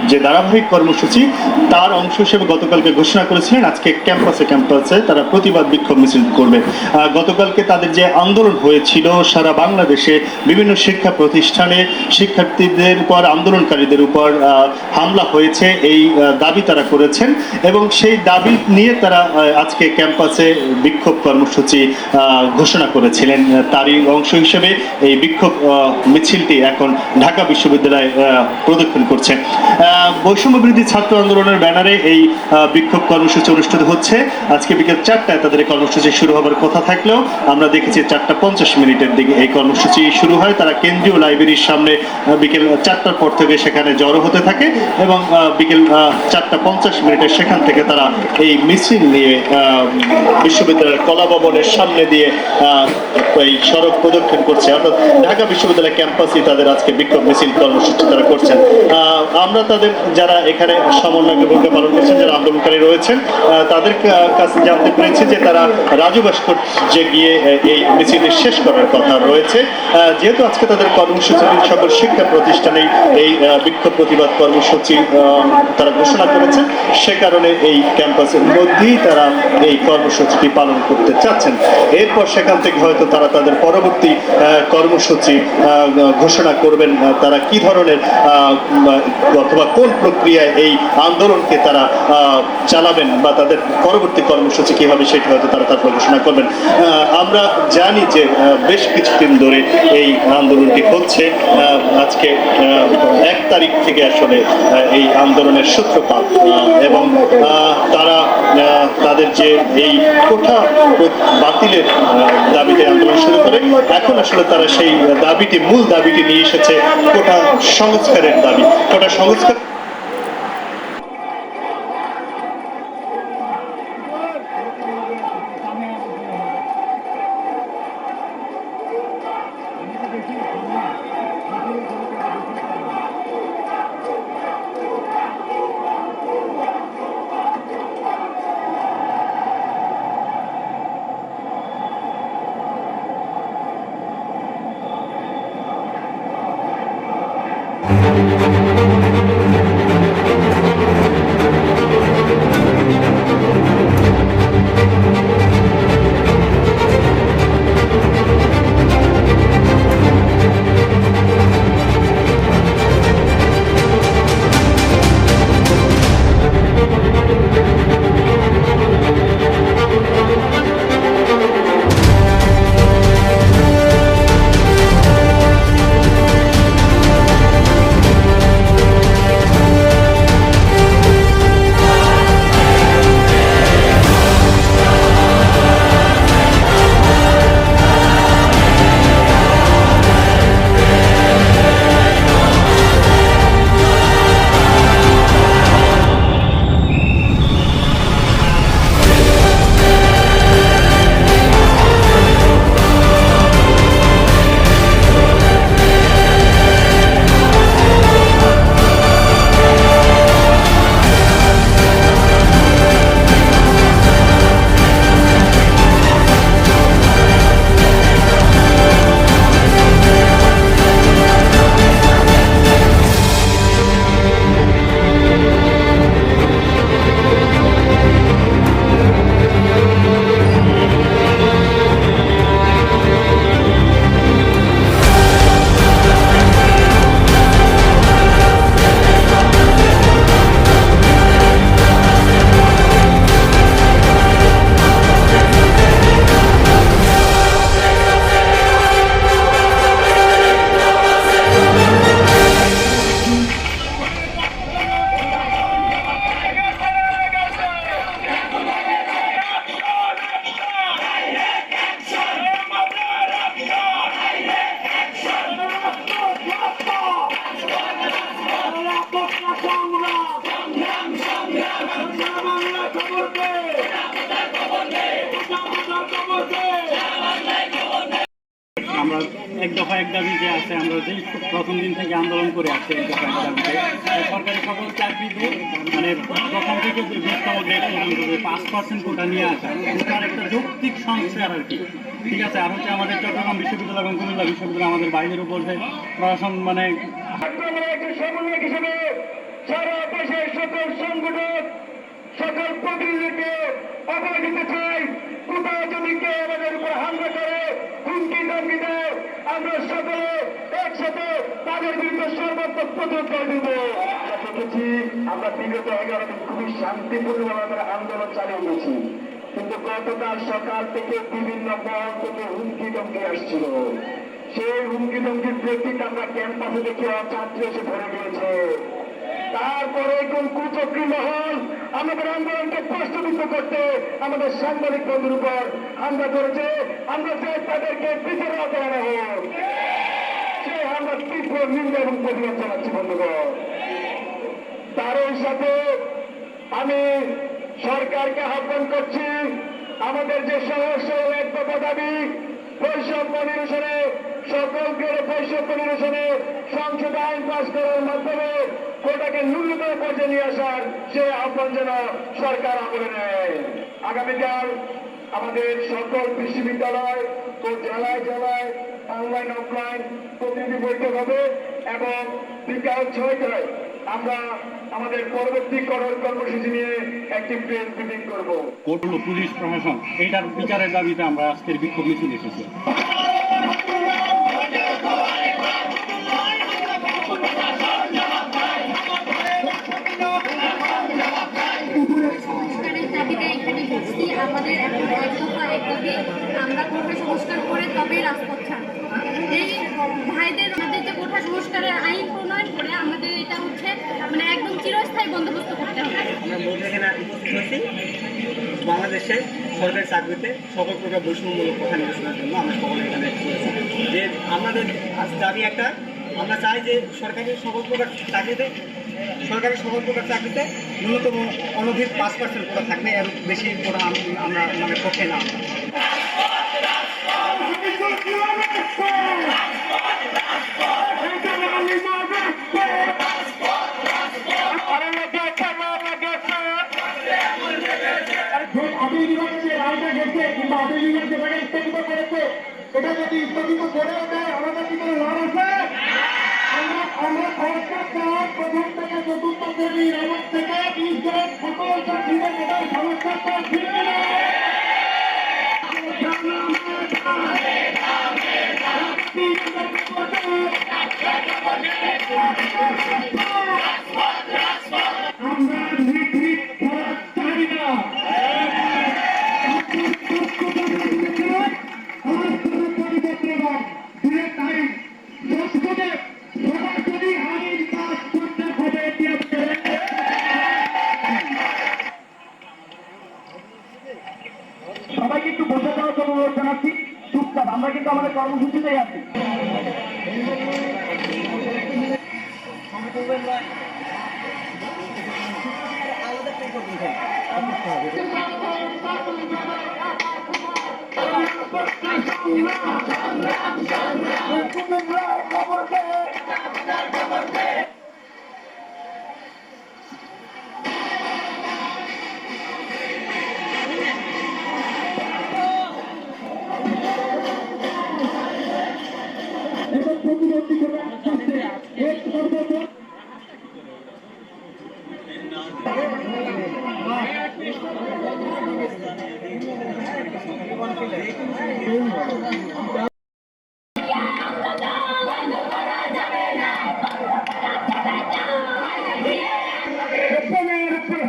যে ধারাবাহিক কর্মসূচি তার অংশ হিসেবে গতকালকে ঘোষণা করেছিলেন আজকে ক্যাম্পাসে তারা প্রতিবাদ বিক্ষোভ মিছিল করবে। গতকালকে তাদের যে আন্দোলন হয়েছিল সারা বাংলাদেশে বিভিন্ন শিক্ষা প্রতিষ্ঠানে শিক্ষার্থীদের উপর আন্দোলনকারীদের উপর হামলা হয়েছে, এই দাবি তারা করেছেন এবং সেই দাবি নিয়ে তারা আজকে ক্যাম্পাসে বিক্ষোভ কর্মসূচি ঘোষণা করেছিলেন। তারই অংশ হিসেবে এই বিক্ষোভ মিছিলটি এখন ঢাকা বিশ্ববিদ্যালয়ে প্রদক্ষিণ করছে। বৈষম্য বিরোধী ছাত্র আন্দোলনের ব্যানারে এই বিক্ষোভ কর্মসূচি অনুষ্ঠিত হচ্ছে। আজকে বিকেল 4টায় তাদের এই কর্মসূচি শুরু হবার কথা থাকলেও আমরা দেখেছি 4:50 দিকে এই কর্মসূচি শুরু হয়। তারা কেন্দ্রীয় লাইব্রেরির সামনে বিকেল 4টার পর থেকে সেখানে জড়ো হতে থাকে এবং বিকেল 4:50 সেখান থেকে তারা এই মিছিল নিয়ে বিশ্ববিদ্যালয়ের কলা ভবনের সামনে দিয়ে এই সড়ক প্রদক্ষিণ করছে। অর্থাৎ ঢাকা বিশ্ববিদ্যালয় ক্যাম্পাসে তাদের আজকে বিক্ষোভ মিছিল কর্মসূচি তারা করছেন। আমরা তাদের যারা এখানে সমন্বয়কের ভূমিকা পালন করছেন, যারা আন্দোলনকারী রয়েছেন, তাদের কাছে জানতে পেরেছি যে তারা রাজু ভাস্কর্যে গিয়ে এই মিছিলটি শেষ করার কথা রয়েছে। যেহেতু আজকে তাদের কর্মসূচি সকল শিক্ষা প্রতিষ্ঠানে এই বিক্ষোভ প্রতিবাদ কর্মসূচি তারা ঘোষণা করেছেন, সে কারণে এই ক্যাম্পাসের মধ্যেই তারা এই কর্মসূচিটি পালন করতে চাচ্ছেন। এরপর সেখান থেকে হয়তো তারা তাদের পরবর্তী কর্মসূচি ঘোষণা করবেন। তারা কি ধরনের অথবা কোন প্রক্রিয়ায় এই আন্দোলনকে তারা চালাবেন বা তাদের পরবর্তী কর্মসূচি কি হবে সেটি হয়তো তারা তারপর ঘোষণা করবেন। আমরা জানি যে বেশ কিছুদিন ধরে এই আন্দোলনটি হচ্ছে। আজকে 1 তারিখ থেকে আসলে এই আন্দোলনের সূত্রপাত এবং তারা তাদের যে এই কোঠা বাতিলের দাবিতে আন্দোলন শুরু করে, এখন আসলে তারা সেই মূল দাবিটি নিয়ে এসেছে কোটা সংস্কারের দাবি। কোটা সংস্কার আমরা এক দফা এক দাবি যে আছে, আমরা যে প্রথম দিন থেকে আন্দোলন করে আসছি এক দফা এক দাবিতে সরকারি সকল চাকরিতে মানে প্রথম থেকে যে 20তম গ্রেড পর্যন্ত যে 5% কোটা নিয়ে আসা, কোটার একটা যৌক্তিক সংস্কার আর কি। ঠিক আছে, আর হচ্ছে আমাদের চট্টগ্রাম বিশ্ববিদ্যালয় এবং কুমিল্লা বিশ্ববিদ্যালয় আমাদের বাইরের উপর যে প্রশাসন মানে সকল সংগঠক সকল প্রতিনিধিকে অবগত দিতে চাই, কোথাও যদি কেউ আমাদের উপর হামলা করে হুমকি ধমকি দেয়, আমরা সকলে একসাথে তাদের বিরুদ্ধে সর্বাত্মক প্রতিরোধ করে দিব। দেখেছি আমরা বিগত 11 দিন খুবই শান্তিপূর্ণভাবে আমরা আন্দোলন চালিয়ে গেছি, কিন্তু গতকাল সকাল থেকে বিভিন্ন মহল থেকে হুমকি ধমকি আসছিল। সেই হুমকি ধমকির প্রেক্ষিতে আমরা ক্যাম্পাসে দেখে ছাত্রী এসে ভরে গিয়েছে। তারপরে কোন কুচক্রী মহল আমাদের আন্দোলনকে প্রশ্নবিদ্ধ করতে আমাদের সাংবাদিক বন্ধুর উপর হামলা করেছে। আমরা চাই তাদেরকে বিচার করানো হোক। সেই আমরা তীব্র নিন্দা এবং প্রতিবাদ জানাচ্ছি বন্ধুগণ। তারই সাথে আমি সরকারকে আহ্বান করছি, আমাদের যে সহজ সরল এক দফা দাবি বৈষম্য নিরসনে, সকল গ্রেডে বৈষম্য নিরসনে সংসদ আইন পাশ করার মাধ্যমে কোটাকে ন্যূনতম পর্যায়ে নিয়ে আসার সে আহ্বান যেন সরকার আমলে নেয়। আগামীকাল আমাদের সকল বিশ্ববিদ্যালয় ও জেলায় জেলায় অনলাইন অফলাইন প্রতিনিধি বৈঠক হবে এবং বিকাল 6টায় আমরা আমাদের পরবর্তী কর্মসূচি নিয়ে একটি প্রেস মিটিং করব। কোর্ট হলো পুলিশ প্রশাসন, এইটার বিচারের দাবিতে আমরা আজকের বিক্ষোভ মিছিল এসেছি। সংস্কারের দাবিতে এখানে বসছি। আমাদের এখন এক দফা এক দাবি, আমরা কোটা সংস্কার করে তবে রাজপথ ছাড়ব। এই ভাইদের আমাদের যে কোটা সংস্কারের আইন প্রণয়ন করে আমাদের এটা হচ্ছে মানে একদম চিরস্থায়ী বন্দোবস্ত করতে হবে। আমরা মূলত এখানে উপস্থিত হচ্ছি বাংলাদেশে সরকারি চাকরিতে সকল প্রকার বৈষম্যমূলক কথা নিরসনের জন্য আমরা সকলে এখানে করেছি। যে আমাদের দাবি একটা, আমরা চাই যে সরকারি সকল প্রকার চাকরিতে ন্যূনতম অনধিক 5% কোটা থাকবে, এর বেশি কোটা আমরা মানে পক্ষে না। আপিল বিভাগে যে রায়টা গেছে কিংবা আপিল বিভাগ যেটাকে স্থগিত করেছে, এটা যদি স্থগিত করেও দেয় আমাদের কি কোনো লাভ আছে? আমরা সরকার চাই প্রথম থেকে চতুর্থ শ্রেণীর আমার থেকে 20 জন সকল চাকরিতে কোটার সমস্যা ফিরিয়ে নেয়। আমরা নির্ভীক ফরাক চাই না। সবাইকে একটু বসে দেওয়ার জন্য অনুরোধ জানাচ্ছি। চুপচাপ, আমরা কিন্তু আমাদের কর্মসূচিতেই আছি। এবং প্রতিবন্ধী করে এক সর্বত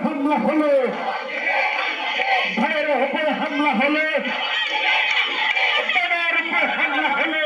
হামলা হলো, ভাইয়ের উপরে হামলা হলো, হামলা হলো।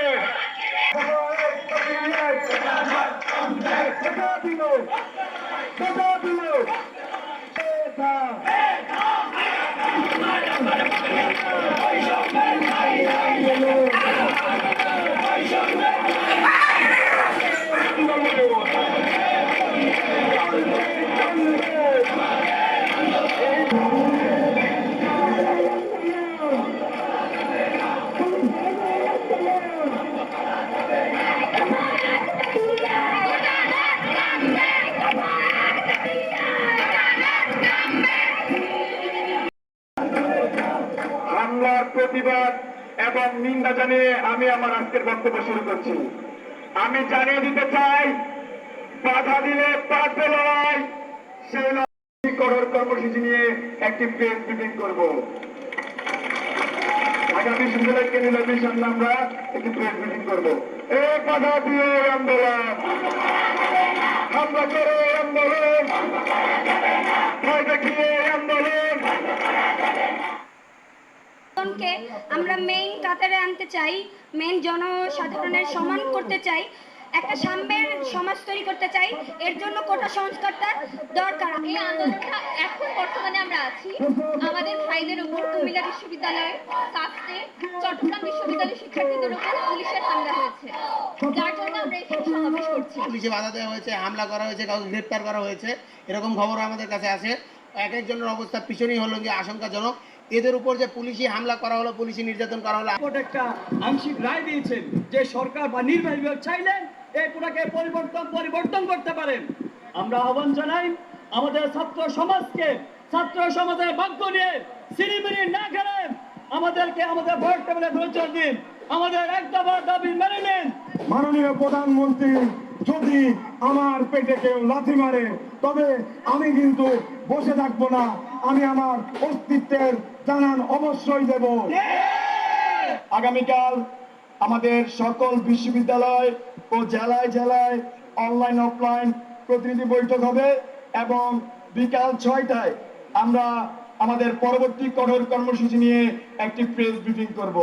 হামলার প্রতিবাদ এবং নিন্দা জানিয়ে আমি আমার আজকের বক্তব্য শুরু করছি। আমি জানিয়ে দিতে চাই, বাধা দিলে পাল্টে লড়াই, সেই একটি প্রেস মিটিং করব। ঢাকা বিশ্ববিদ্যালয় কেন্দ্রীয় সামনে আমরা একটি প্রেস মিটিং করব। এ কথা দিয়ে আন্দোলন, হামলা করে আন্দোলন, ভয় দেখিয়ে আন্দোলন। কে আমরা মেইন কাতারে আনতে চাই, মেইন জনসাধারণের সমান করতে চাই, একটা সাম্যের সমাজ তৈরি করতে চাই। এর জন্য কোটা সংস্কারটা দরকার। এই আন্দোলনটা এখন বর্তমানে আমরা আছি আমাদের ভাইদের উপর কুমিল্লা বিশ্ববিদ্যালয়, সাস্টে, চট্টগ্রাম বিশ্ববিদ্যালয়ের শিক্ষার্থীদের উপর পুলিশের হামলা হয়েছে, যার জন্য আমরা এখানে সমাবেশ করছি। পুলিশে বাধা দেওয়া হয়েছে, হামলা করা হয়েছে, কাউকে গ্রেপ্তার করা হয়েছে, এরকম খবর আমাদের কাছে আসে। এক একজনের অবস্থা ভীষণই হলো গিয়ে আশঙ্কাজনক। এদের উপর যে পুলিশি হামলা করা হলো, পুলিশি নির্যাতন করা হলো। কোর্ট একটা আংশিক রায় দিয়েছেন যে সরকার বা নির্বাহী বিভাগ চাইলেন এই কোটাকে পরিবর্তন করতে পারেন। আমরা আহ্বান জানাই আমাদের ছাত্র সমাজকে, ছাত্র সমাজের ভাগ্য নিয়ে সিঁড়িমিড়ি না খেলে আমাদেরকে আমাদের ভোট টেবিলে ধৈর্য দিন, আমাদের এক দফা দাবি মেনে নিন। মাননীয় প্রধানমন্ত্রী যদি আমার পেটে কেউ লাথি মারে তবে আমি কিন্তু বসে থাকবো না, আমি আমার অস্তিত্বের জানান অবশ্যই দেব। আগামীকাল আমাদের সকল বিশ্ববিদ্যালয় ও জেলায় জেলায় অনলাইন অফলাইন প্রতিনিধি বৈঠক হবে এবং বিকাল 6টায় আমরা আমাদের পরবর্তী কঠোর কর্মসূচি নিয়ে একটি প্রেস ব্রিফিং করব।